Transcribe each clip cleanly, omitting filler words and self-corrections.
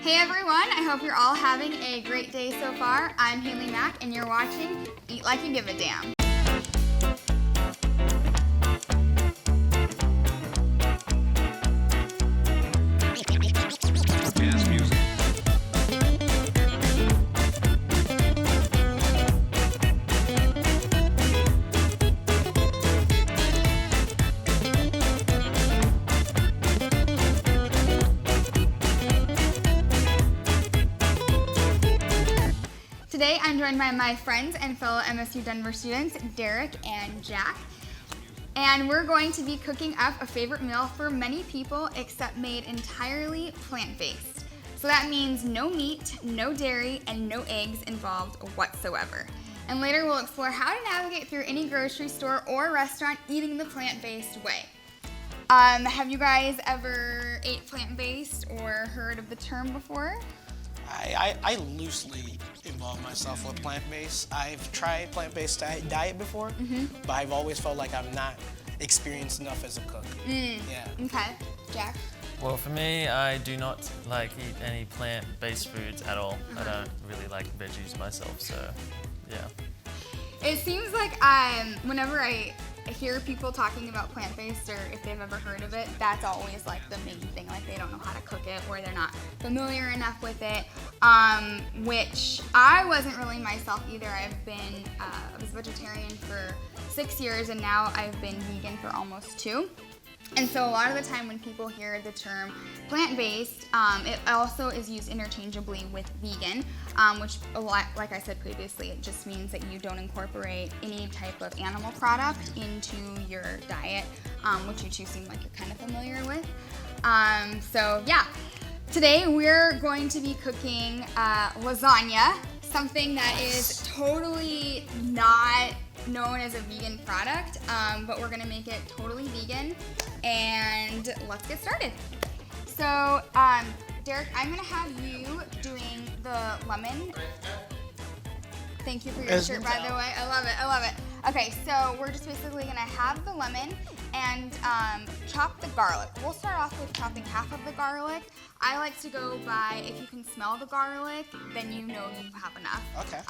Hey everyone, I hope you're all having a great day so far. I'm Haley Mack and you're watching Eat Like You Give a Damn. Today I'm joined by my friends and fellow MSU Denver students, Derek and Jack. And we're going to be cooking up a favorite meal for many people except made entirely plant-based. So that means no meat, no dairy, and no eggs involved whatsoever. And later we'll explore how to navigate through any grocery store or restaurant eating the plant-based way. Have you guys ever ate plant-based or heard of the term before? I loosely involve myself with plant-based. I've tried plant-based diet before, but I've always felt like I'm not experienced enough as a cook. Yeah. Okay. Jack? Well, for me, I do not eat any plant-based foods at all. I don't really like veggies myself, so yeah. It seems like whenever I hear people talking about plant-based, or if they've ever heard of it, that's always like the main thing. Like they don't know how to cook it, or they're not familiar enough with it, which I wasn't really myself either. I was vegetarian for 6 years, and now I've been vegan for almost 2. And so a lot of the time when people hear the term plant-based, it also is used interchangeably with vegan, which, like I said previously, it just means that you don't incorporate any type of animal product into your diet, which you two seem like you're kind of familiar with. So yeah, today we're going to be cooking lasagna, something that is totally not known as a vegan product, but we're gonna make it totally vegan, and let's get started. So, Derek, I'm gonna have you doing the lemon. Thank you for your shirt, by the way. I love it. Okay, so we're just basically gonna have the lemon and chop the garlic. We'll start off with chopping half of the garlic. I like to go by, if you can smell the garlic, then you know you have enough. Okay.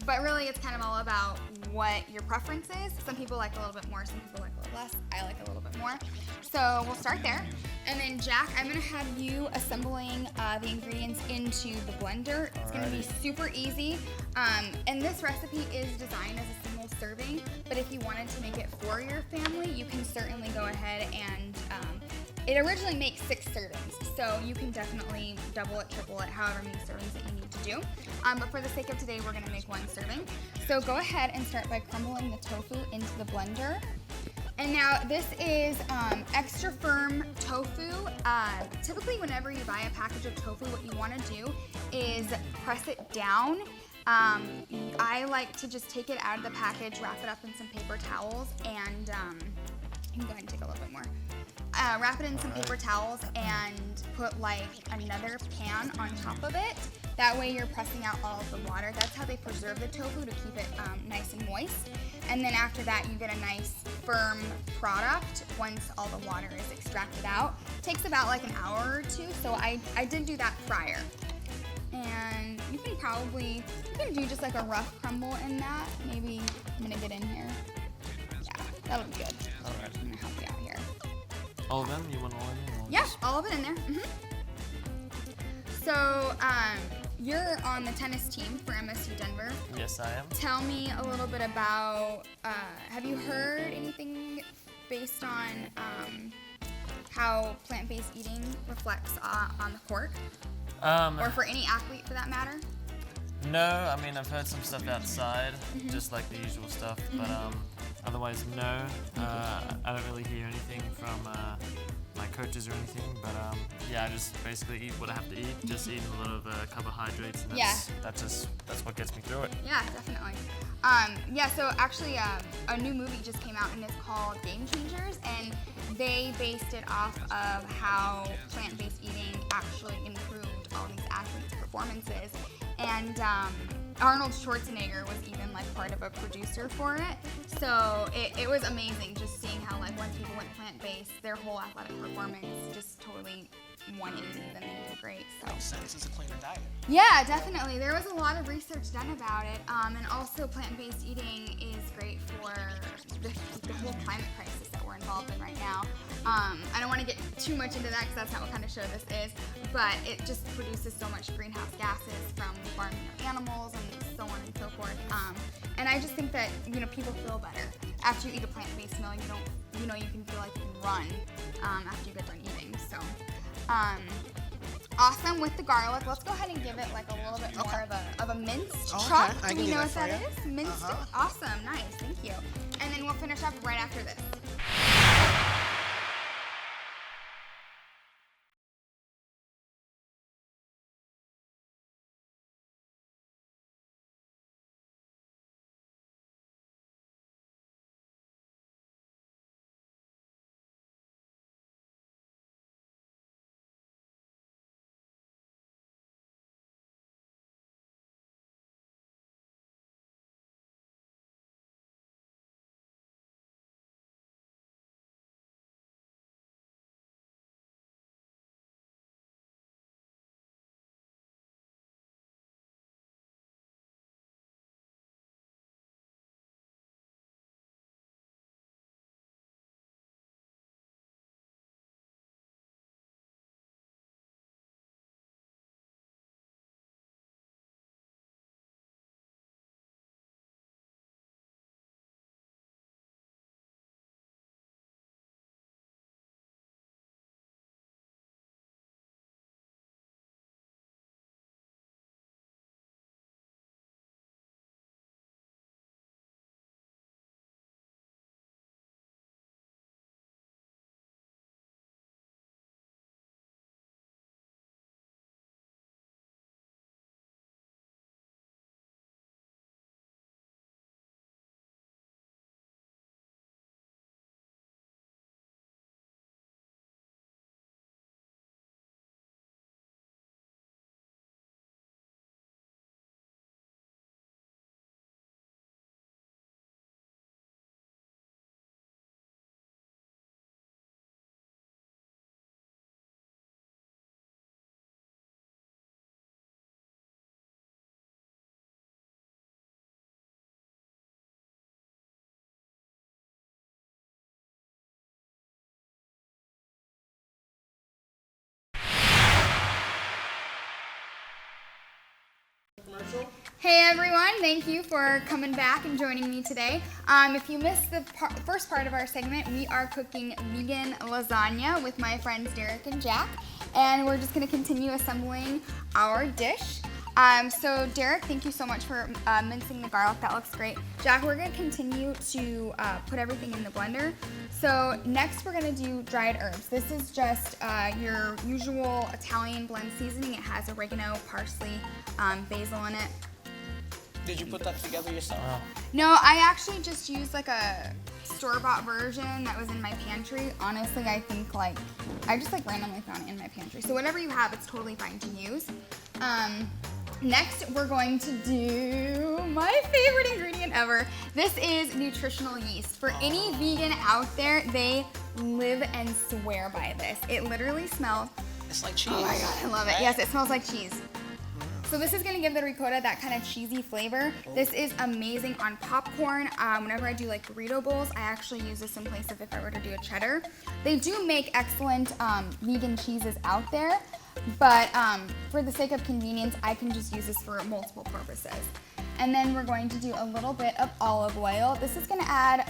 But really it's kind of all about what your preference is. Some people like a little bit more, some people like a little less. I like a little bit more. So we'll start there. And then Jack, I'm gonna have you assembling the ingredients into the blender. It's gonna be super easy. And this recipe is designed as a single serving, but if you wanted to make it for your family, you can certainly go ahead and, it originally makes 6 servings, so you can definitely double it, triple it, however many servings that you need to do. But for the sake of today, we're gonna make 1 serving. So go ahead and start by crumbling the tofu into the blender. And now this is extra firm tofu. Typically whenever you buy a package of tofu, what you wanna do is press it down. I like to just take it out of the package, wrap it up in some paper towels, and you can go ahead and take a little bit more. Wrap it in some paper towels and put like another pan on top of it. That way you're pressing out all of the water. That's how they preserve the tofu, to keep it nice and moist. And then after that you get a nice firm product once all the water is extracted out. It takes about like an hour or 2, so I did do that prior. And you can do just like a rough crumble in that. Maybe I'm gonna get in here. Yeah, that'll be good. All right. I'm gonna help you out here. All of them? You want all of them? Yeah, all of it in there. So, you're on the tennis team for MSU Denver. Yes, I am. Tell me a little bit about, have you heard anything based on how plant-based eating reflects on the court? Or for any athlete for that matter? No, I mean, I've heard some stuff outside, just like the usual stuff, but otherwise, no. I don't really hear anything from my coaches or anything, but yeah, I just basically eat what I have to eat, just eating a lot of carbohydrates, and that's what gets me through it. Yeah, definitely. Yeah, so actually a new movie just came out, and it's called Game Changers, and they based it off of how plant-based eating actually improved all these athletes' performances. And Arnold Schwarzenegger was even like part of a producer for it. So it was amazing just seeing how like once people went plant-based, their whole athletic performance just totally 180, then I think it's great. So. Makes sense. It's a cleaner diet. Yeah, definitely. There was a lot of research done about it, and also plant-based eating is great for the whole climate crisis that we're involved in right now. I don't want to get too much into that because that's not what kind of show this is, but it just produces so much greenhouse gases from farming of animals and so on and so forth. And I just think that people feel better after you eat a plant-based meal. You can feel like you can run after you get done eating. So. Awesome with the garlic. Let's go ahead and give it like a little bit more of a minced chop. Okay. I Do can we do know that what for that you. is? Minced it? Awesome. Nice. Thank you. And then we'll finish up right after this. Hey everyone, thank you for coming back and joining me today. If you missed the first part of our segment, we are cooking vegan lasagna with my friends Derek and Jack, and we're just going to continue assembling our dish. So Derek, thank you so much for mincing the garlic. That looks great. Jack, we're going to continue to put everything in the blender. So next we're going to do dried herbs. This is just your usual Italian blend seasoning. It has oregano, parsley, basil in it. Did you put that together yourself? No, I actually just used like a store-bought version that was in my pantry. Honestly, I think I just randomly found it in my pantry. So whatever you have, it's totally fine to use. Next, we're going to do my favorite ingredient ever. This is nutritional yeast. For any vegan out there, they live and swear by this. It literally smells. It's like cheese. Oh my god, I love it. Yes, it smells like cheese. So this is going to give the ricotta that kind of cheesy flavor. This is amazing on popcorn. Whenever I do burrito bowls, I actually use this in place of if I were to do a cheddar. They do make excellent vegan cheeses out there, but for the sake of convenience, I can just use this for multiple purposes. And then we're going to do a little bit of olive oil. This is going to add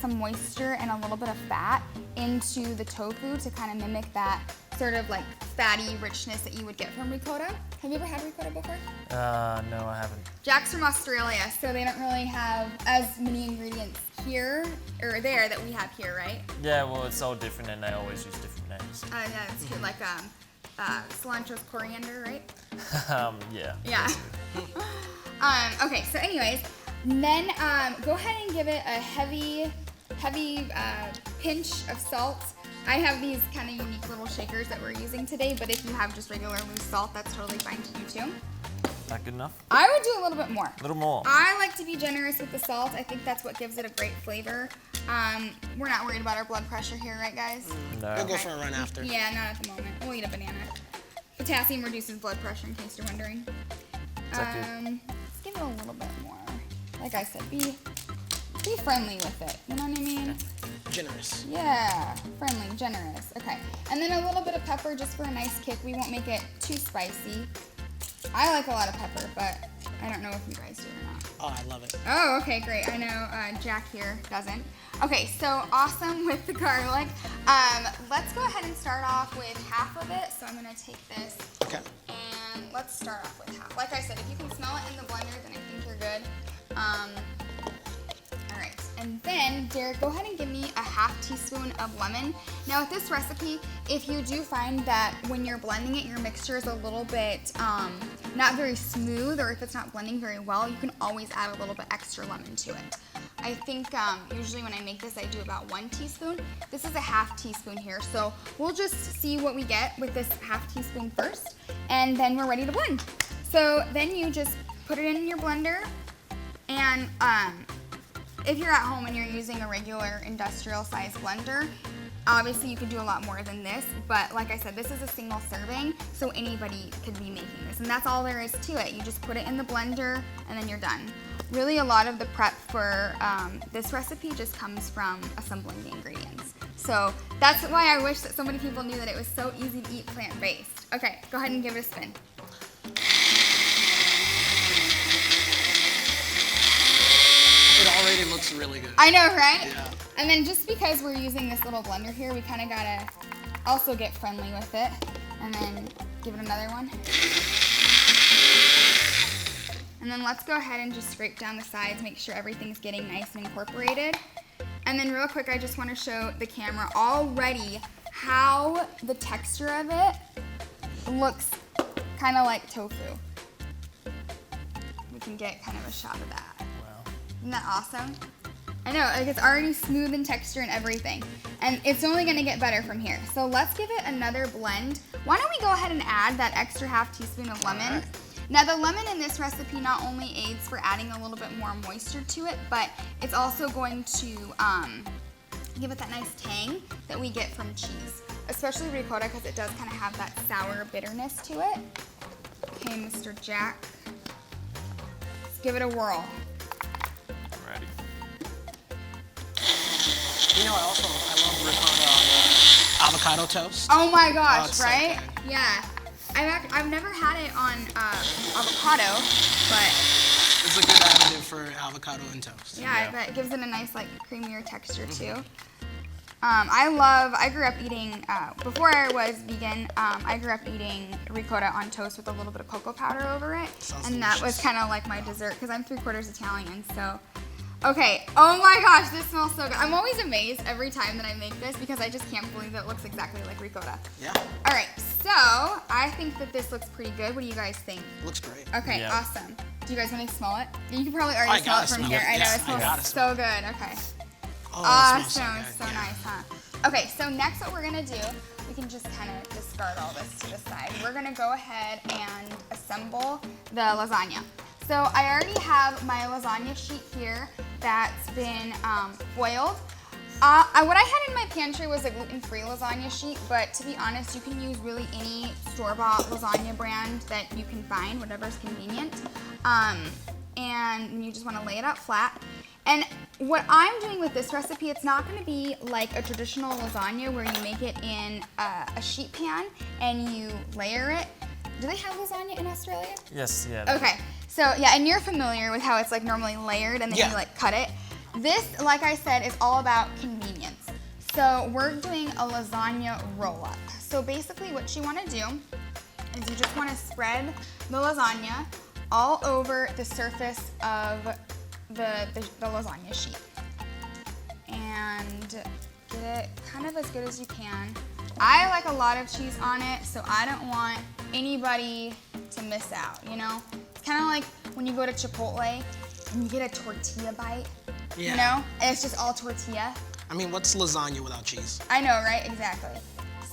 some moisture and a little bit of fat into the tofu to kind of mimic that sort of fatty richness that you would get from ricotta. Have you ever had ricotta before? No, I haven't. Jack's from Australia, so they don't really have as many ingredients here or there that we have here, right? Yeah, well, it's all different and they always use different names. Yeah, it's true. Cilantro's coriander, right? Yeah. Yeah. Okay, so anyways, then go ahead and give it a heavy pinch of salt. I have these kind of unique little shakers that we're using today, but if you have just regular loose salt, that's totally fine to do too. Not good enough? I would do a little bit more. A little more. I like to be generous with the salt. I think that's what gives it a great flavor. We're not worried about our blood pressure here, right, guys? No. We'll go for a run after. Yeah, not at the moment. We'll eat a banana. Potassium reduces blood pressure, in case you're wondering. that good? Let's give it a little bit more. Like I said, be friendly with it. You know what I mean? Generous. Yeah, friendly, generous. Okay, and then a little bit of pepper just for a nice kick. We won't make it too spicy. I like a lot of pepper, but I don't know if you guys do or not. Oh, I love it. Oh, okay, great. I know Jack here doesn't. Okay, so awesome with the garlic. Let's go ahead and start off with half of it. So I'm gonna take this Okay. and let's start off with half. Like I said, if you can smell it in the blender, then I think you're good. All right, and then Derek, go ahead and give me a half teaspoon of lemon. Now with this recipe, if you do find that when you're blending it, your mixture is a little bit not very smooth, or if it's not blending very well, you can always add a little bit extra lemon to it. I think usually when I make this, I do about 1 teaspoon. This is a half teaspoon here, so we'll just see what we get with this half teaspoon first, and then we're ready to blend. So then you just put it in your blender, and if you're at home and you're using a regular industrial size blender, obviously you could do a lot more than this, but like I said, this is a single serving, so anybody could be making this, and that's all there is to it. You just put it in the blender and then you're done. Really, a lot of the prep for this recipe just comes from assembling the ingredients. So that's why I wish that so many people knew that it was so easy to eat plant-based. Okay, go ahead and give it a spin. It already looks really good. I know, right? Yeah. And then just because we're using this little blender here, we kind of gotta also get friendly with it. And then give it another one. And then let's go ahead and just scrape down the sides, make sure everything's getting nice and incorporated. And then real quick, I just want to show the camera already how the texture of it looks kind of like tofu. We can get kind of a shot of that. Wow. Isn't that awesome? I know, like it's already smooth in texture and everything. And it's only gonna get better from here. So let's give it another blend. Why don't we go ahead and add that extra half teaspoon of lemon. Alright. Now the lemon in this recipe not only aids for adding a little bit more moisture to it, but it's also going to give it that nice tang that we get from cheese, especially ricotta, because it does kind of have that sour bitterness to it. Okay, Mr. Jack, let's give it a whirl. I'm ready. You know, I love ricotta on avocado toast. Oh my Oh, gosh, it's so right? good. Yeah. I've never had it on avocado, but It's a good additive for avocado and toast. yeah, Yeah. I bet it gives it a nice like creamier texture too. I grew up eating, before I was vegan, I grew up eating ricotta on toast with a little bit of cocoa powder over it. Sounds And that was delicious. kind of like my dessert because I'm 3/4 Italian, so. Okay, oh my gosh, this smells so good. I'm always amazed every time that I make this because I just can't believe that it looks exactly like ricotta. Yeah, All right, so I think that this looks pretty good. What do you guys think? looks great. Okay, Yeah. awesome. Do you guys want to smell it? You can probably I already smell gotta it from smell here. it. I know, Yes, it I smells gotta so smell it. good. Okay. Oh, it Awesome, smells so good. Yeah. nice, huh? Okay, so next what we're gonna do, we can just kind of discard all this to the side. We're gonna go ahead and assemble the lasagna. So I already have my lasagna sheet here that's been foiled. What I had in my pantry was a gluten-free lasagna sheet, but to be honest, you can use really any store-bought lasagna brand that you can find, whatever's convenient. And you just want to lay it out flat. And what I'm doing with this recipe, it's not going to be like a traditional lasagna where you make it in a sheet pan and you layer it. Do they have lasagna in Australia? Yes, yeah. Okay, so yeah, and you're familiar with how it's like normally layered and then Yeah. you like cut it. This, like I said, is all about convenience. So we're doing a lasagna roll-up. So basically what you want to do is you just want to spread the lasagna all over the surface of the lasagna sheet. And get it kind of as good as you can. I like a lot of cheese on it, so I don't want anybody to miss out, you know? It's kind of like when you go to Chipotle and you get a tortilla bite, Yeah. you know? And it's just all tortilla. I mean, what's lasagna without cheese? I know, right? Exactly.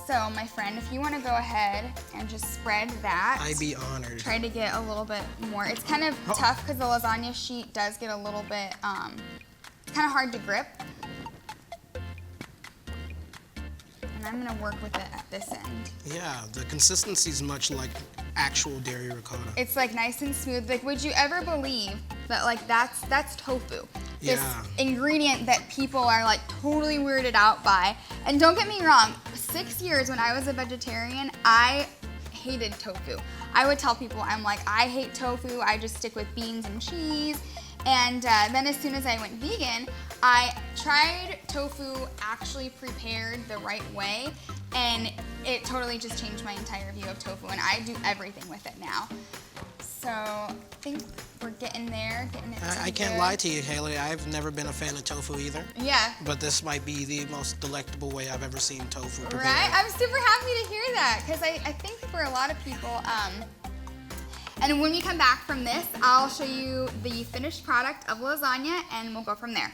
So, my friend, if you want to go ahead and just spread that. I'd be honored. Try to get a little bit more. It's kind of tough because the lasagna sheet does get a little bit, it's kind of hard to grip. and I'm gonna work with it at this end. Yeah, the consistency is much like actual dairy ricotta. It's like nice and smooth. Like, would you ever believe that like that's tofu? This Yeah. ingredient that people are like totally weirded out by. And don't get me wrong, 6 years when I was a vegetarian, I hated tofu. I would tell people, I'm like, I hate tofu, I just stick with beans and cheese. And then as soon as I went vegan, I tried tofu actually prepared the right way, and it totally just changed my entire view of tofu, and I do everything with it now. So I think we're getting there, getting it I can't good. lie to you, Haley. I've never been a fan of tofu either. Yeah. But this might be the most delectable way I've ever seen tofu prepared. Right? I'm super happy to hear that, because I think for a lot of people, and when we come back from this, I'll show you the finished product of lasagna, and we'll go from there.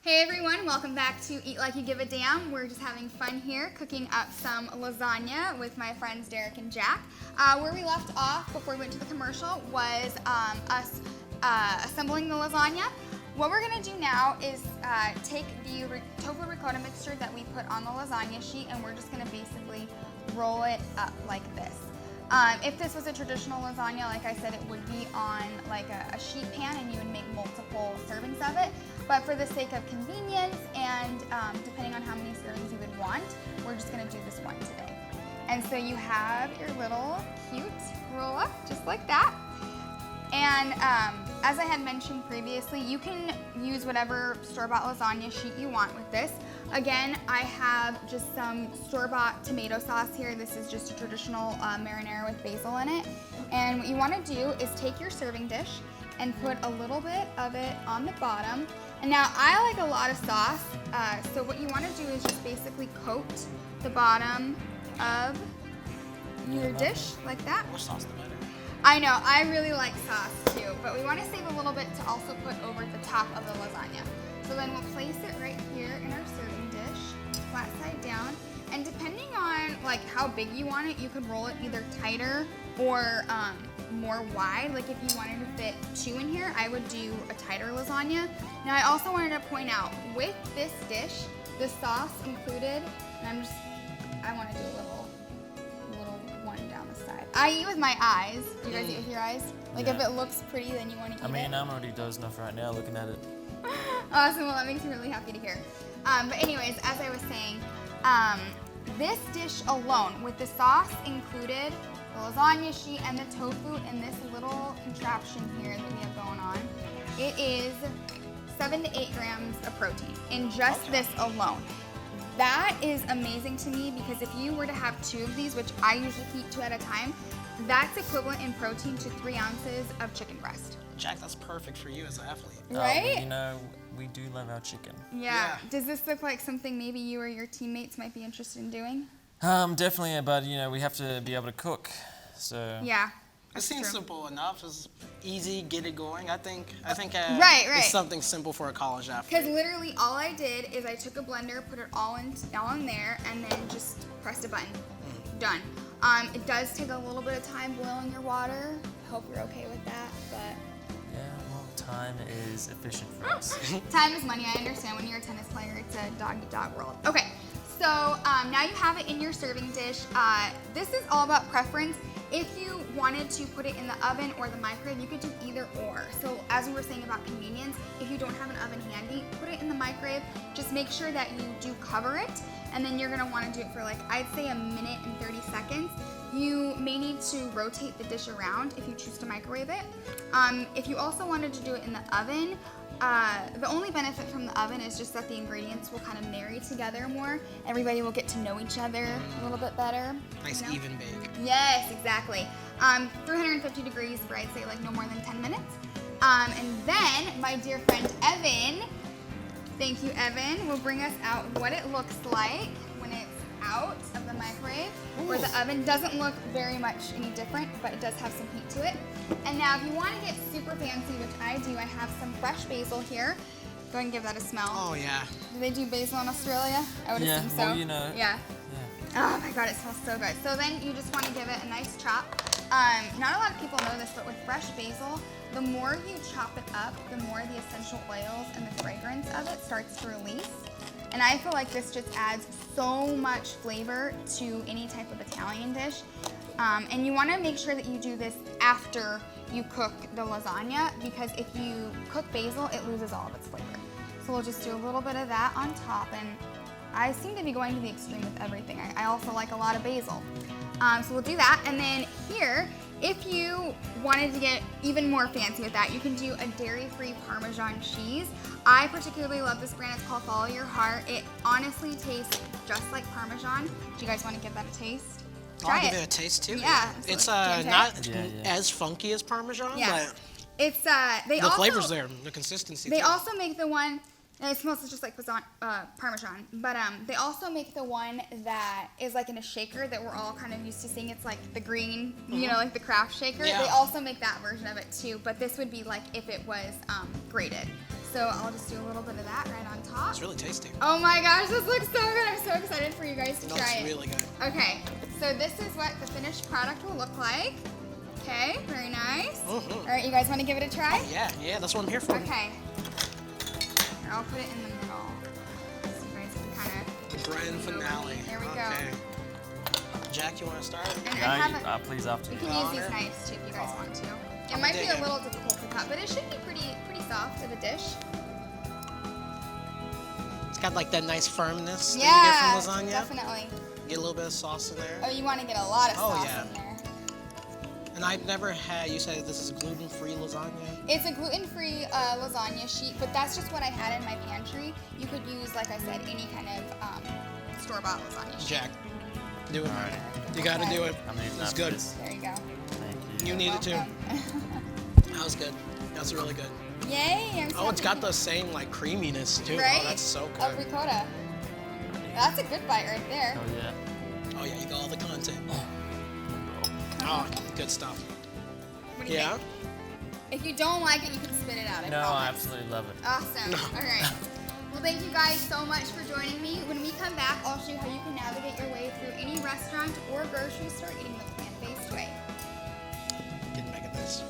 Hey everyone, welcome back to Eat Like You Give a Damn. We're just having fun here, cooking up some lasagna with my friends Derek and Jack. Where we left off before we went to the commercial was us assembling the lasagna. What we're gonna do now is take the tofu ricotta mixture that we put on the lasagna sheet, and we're just gonna basically roll it up like this. If this was a traditional lasagna, like I said, it would be on like a sheet pan and you would make multiple servings of it. But for the sake of convenience and depending on how many servings you would want, we're just gonna do this one today. And so you have your little cute roll up, just like that. And as I had mentioned previously, you can use whatever store-bought lasagna sheet you want with this. Again, I have just some store-bought tomato sauce here. This is just a traditional marinara with basil in it. And what you want to do is take your serving dish and put a little bit of it on the bottom. And now I like a lot of sauce, so what you want to do is just basically coat the bottom of your dish like that. More sauce the better. I know, I really like sauce too, but we want to save a little bit to also put over the top of the lasagna. So then we'll place it right here in our serving dish, flat side down. And depending on like how big you want it, you could roll it either tighter or more wide. Like if you wanted to fit 2 in here, I would do a tighter lasagna. Now I also wanted to point out, with this dish, the sauce included, and I want to do a little one down the side. I eat with my eyes. Do you guys eat with your eyes? Like if Yeah. it looks pretty, then you want to eat it? I mean, I'm already dozing off right now looking at it. Awesome, well that makes me really happy to hear. But anyways, as I was saying, this dish alone, with the sauce included, the lasagna sheet and the tofu in this little contraption here that we have going on. It is 7 to 8 grams of protein in just this alone. That is amazing to me because if you were to have 2 of these, which I usually eat 2 at a time, that's equivalent in protein to 3 ounces of chicken breast. Jack, that's perfect for you as an athlete. Right? You know, we do love our chicken. Yeah. Does this look like something maybe you or your teammates might be interested in doing? Definitely, but you know, we have to be able to cook. So Yeah. It seems simple enough. It's easy, get it going. I think Right. it's something simple for a college athlete. Because literally all I did is I took a blender, put it all in there, and then just pressed a button. Done. It does take a little bit of time boiling your water. I hope you're okay with that, but yeah, well, time is efficient for us. time is money. I understand when you're a tennis player, it's a dog-eat-dog world. Okay, so now you have it in your serving dish. This is all about preference. If you wanted to put it in the oven or the microwave, you could do either or. So as we were saying about convenience, if you don't have an oven handy, put it in the microwave. Just make sure that you do cover it, and then you're gonna wanna do it for like, I'd say 1 minute and 30 seconds. You may need to rotate the dish around if you choose to microwave it. If you also wanted to do it in the oven, the only benefit from the oven is just that the ingredients will kind of marry together more. Everybody will get to know each other a little bit better. Nice even bake. Yes, exactly. 350 degrees for I'd say like no more than 10 minutes. And then my dear friend Evan, thank you Evan, will bring us out what it looks like when it's out of the microwave, where the oven doesn't look very much any different, but it does have some heat to it. And now if you want to get super fancy, which I do, I have some fresh basil here. Go ahead and give that a smell. Oh yeah. Do they do basil in Australia? I would assume so. Well, you know. Yeah. Oh my god, it smells so good. So then you just want to give it a nice chop. Not a lot of people know this, but with fresh basil, the more you chop it up, the more the essential oils and the fragrance of it starts to release. And I feel like this just adds so much flavor to any type of Italian dish. And you want to make sure that you do this after you cook the lasagna, because if you cook basil, it loses all of its flavor. So we'll just do a little bit of that on top, and I seem to be going to the extreme with everything. I also like a lot of basil. So we'll do that, and then here, if you wanted to get even more fancy with that, you can do a dairy-free Parmesan cheese. I particularly love this brand. It's called Follow Your Heart. It honestly tastes just like Parmesan. Do you guys want to give that a taste? Try I'll give it a taste too. Yeah. It's Fantastic. not as funky as Parmesan, Yeah. but It's the flavor's there, the consistency. They too. also make the one, and it smells just like Parmesan, but they also make the one that is like in a shaker that we're all kind of used to seeing. It's like the green, you know, like the craft shaker. Yeah. They also make that version of it too, but this would be like if it was grated. So I'll just do a little bit of that right on top. It's really tasty. Oh my gosh, this looks so good. I'm so excited for you guys to try it. It's really good. Okay, so this is what the finished product will look like. Okay, very nice. All right, you guys want to give it a try? Yeah, that's what I'm here for. Okay. Here, I'll put it in the middle. So you guys can kind of. The grand finale. There we go. Okay. Jack, you want to start? And I Yeah, have please after you you. can use these knives too if you guys want to. It might be a little difficult to cut, but it should be pretty soft of a dish. It's got like that nice firmness that Yeah, you get from lasagna. definitely. Get a little bit of sauce in there. Oh, you want to get a lot of sauce yeah. in there. And I've never had, you said this is gluten-free lasagna? It's a gluten-free lasagna sheet, but that's just what I had in my pantry. You could use, like I said, any kind of store-bought lasagna sheet. Jack, do it. All right. You gotta do it. I'm eating It's after good. this. There you go. Thank you. You need it too. Welcome. That was good. That's really good. Yay! I'm so Oh, it's got happy. the same like creaminess too. Right? Oh, that's so Of good. ricotta. That's a good bite right there. Oh yeah. Oh yeah, you got all the content. Oh, good stuff. What do you Yeah. think? If you don't like it, you can spit it out. No, I promise. absolutely love it. Awesome. All right. Well, thank you guys so much for joining me. When we come back, I'll show you how you can navigate your way through any restaurant or grocery store eating the plant-based way. Getting back at this.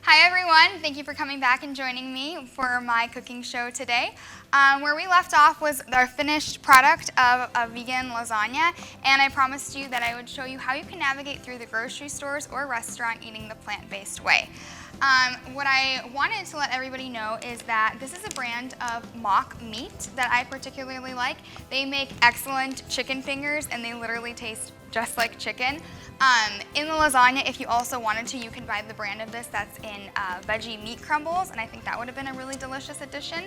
Hi everyone, thank you for coming back and joining me for my cooking show today. Where we left off was our finished product of a vegan lasagna, and I promised you that I would show you how you can navigate through the grocery stores or restaurant eating the plant-based way. What I wanted to let everybody know is that this is a brand of mock meat that I particularly like. They make excellent chicken fingers and they literally taste just like chicken. In the lasagna, if you also wanted to, you can buy the brand of this that's in veggie meat crumbles, and I think that would have been a really delicious addition.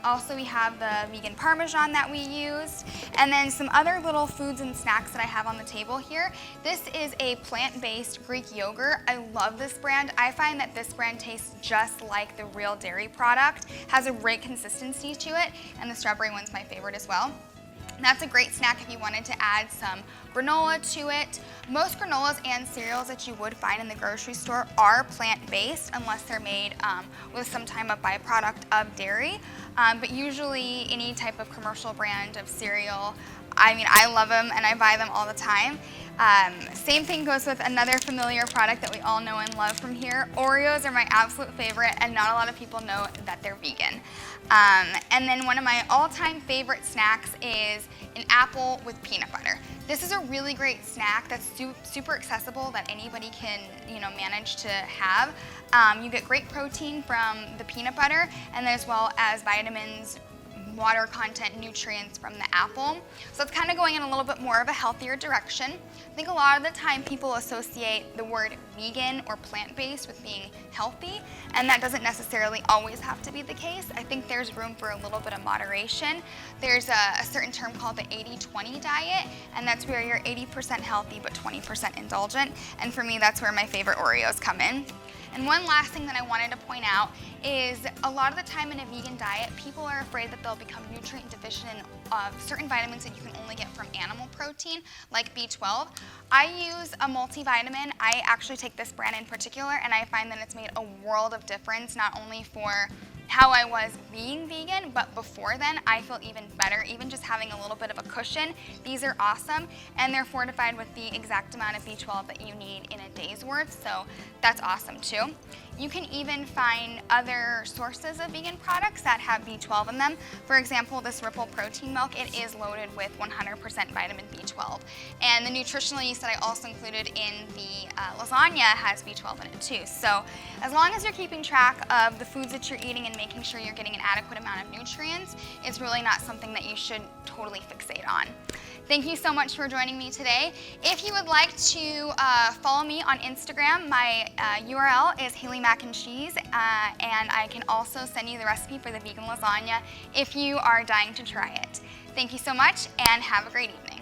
Also, we have the vegan Parmesan that we used, and then some other little foods and snacks that I have on the table here. This is a plant-based Greek yogurt. I love this brand. I find that this brand tastes just like the real dairy product, has a great consistency to it, and the strawberry one's my favorite as well. That's a great snack if you wanted to add some granola to it. Most granolas and cereals that you would find in the grocery store are plant-based unless they're made with some type of byproduct of dairy. But usually any type of commercial brand of cereal, I mean, I love them and I buy them all the time. Same thing goes with another familiar product that we all know and love from here. Oreos are my absolute favorite, and not a lot of people know that they're vegan. And then one of my all-time favorite snacks is an apple with peanut butter. This is a really great snack that's super accessible that anybody can, manage to have. You get great protein from the peanut butter, and as well as vitamins, water content, nutrients from the apple. So it's kind of going in a little bit more of a healthier direction. I think a lot of the time people associate the word vegan or plant-based with being healthy, and that doesn't necessarily always have to be the case. I think there's room for a little bit of moderation. There's a certain term called the 80-20 diet, and that's where you're 80% healthy but 20% indulgent, and for me that's where my favorite Oreos come in. And one last thing that I wanted to point out is a lot of the time in a vegan diet, people are afraid that they'll become nutrient deficient in certain vitamins that you can only get from animal protein, like B12. I use a multivitamin. I actually take this brand in particular, and I find that it's made a world of difference, not only for how I was being vegan, but before then, I feel even better, even just having a little bit of a cushion. These are awesome, and they're fortified with the exact amount of B12 that you need in a day's worth, so that's awesome too. You can even find other sources of vegan products that have B12 in them. For example, this Ripple protein milk, it is loaded with 100% vitamin B12. And the nutritional yeast that I also included in the lasagna has B12 in it too. So as long as you're keeping track of the foods that you're eating and making sure you're getting an adequate amount of nutrients, it's really not something that you should totally fixate on. Thank you so much for joining me today. If you would like to follow me on Instagram, my URL is Haley Mac and Cheese, and I can also send you the recipe for the vegan lasagna if you are dying to try it. Thank you so much, and have a great evening.